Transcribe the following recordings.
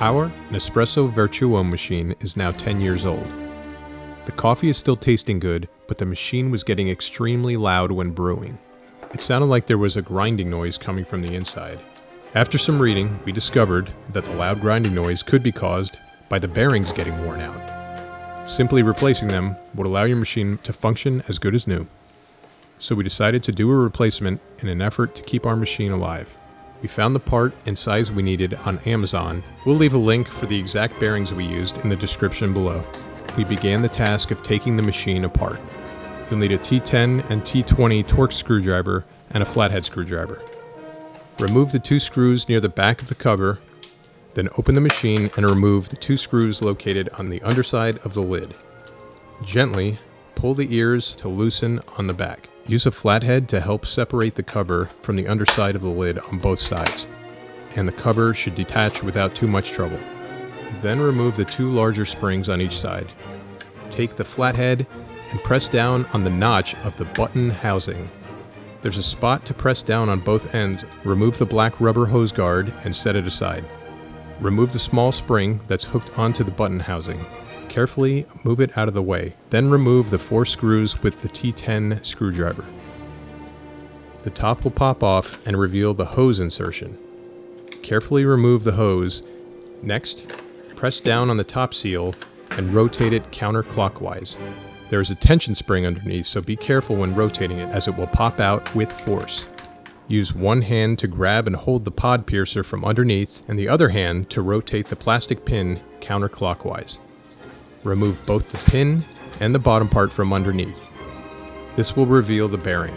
Our Nespresso Vertuo machine is now 10 years old. The coffee is still tasting good, but the machine was getting extremely loud when brewing. It sounded like there was a grinding noise coming from the inside. After some reading, we discovered that the loud grinding noise could be caused by the bearings getting worn out. Simply replacing them would allow your machine to function as good as new. So we decided to do a replacement in an effort to keep our machine alive. We found the part and size we needed on Amazon. We'll leave a link for the exact bearings we used in the description below. We began the task of taking the machine apart. You'll need a T10 and T20 Torx screwdriver and a flathead screwdriver. Remove the 2 screws near the back of the cover, then open the machine and remove the 2 screws located on the underside of the lid. Gently pull the ears to loosen on the back. Use a flathead to help separate the cover from the underside of the lid on both sides, and the cover should detach without too much trouble. Then remove the 2 larger springs on each side. Take the flathead and press down on the notch of the button housing. There's a spot to press down on both ends. Remove the black rubber hose guard and set it aside. Remove the small spring that's hooked onto the button housing. Carefully move it out of the way. Then remove the 4 screws with the T10 screwdriver. The top will pop off and reveal the hose insertion. Carefully remove the hose. Next, press down on the top seal and rotate it counterclockwise. There is a tension spring underneath, so be careful when rotating it as it will pop out with force. Use one hand to grab and hold the pod piercer from underneath and the other hand to rotate the plastic pin counterclockwise. Remove both the pin and the bottom part from underneath. This will reveal the bearing.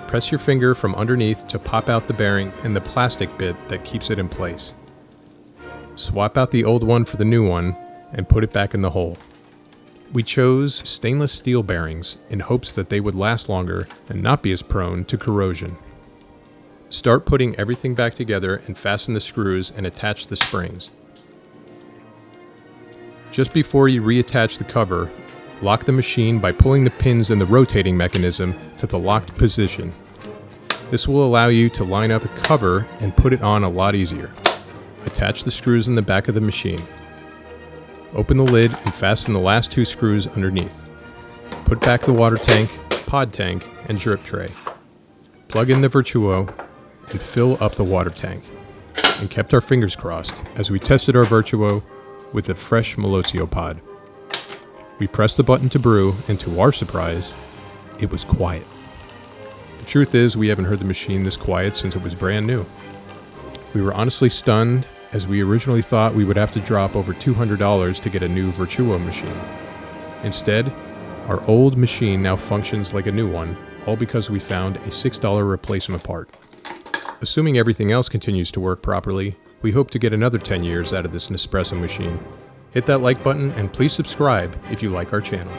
Press your finger from underneath to pop out the bearing and the plastic bit that keeps it in place. Swap out the old one for the new one and put it back in the hole. We chose stainless steel bearings in hopes that they would last longer and not be as prone to corrosion. Start putting everything back together and fasten the screws and attach the springs. Just before you reattach the cover, lock the machine by pulling the pins in the rotating mechanism to the locked position. This will allow you to line up the cover and put it on a lot easier. Attach the screws in the back of the machine. Open the lid and fasten the last 2 screws underneath. Put back the water tank, pod tank, and drip tray. Plug in the Vertuo and fill up the water tank. And kept our fingers crossed as we tested our Vertuo with a fresh Melosio pod. We pressed the button to brew, and to our surprise, it was quiet. The truth is, we haven't heard the machine this quiet since it was brand new. We were honestly stunned, as we originally thought we would have to drop over $200 to get a new Vertuo machine. Instead, our old machine now functions like a new one, all because we found a $6 replacement part. Assuming everything else continues to work properly, we hope to get another 10 years out of this Nespresso machine. Hit that like button and please subscribe if you like our channel.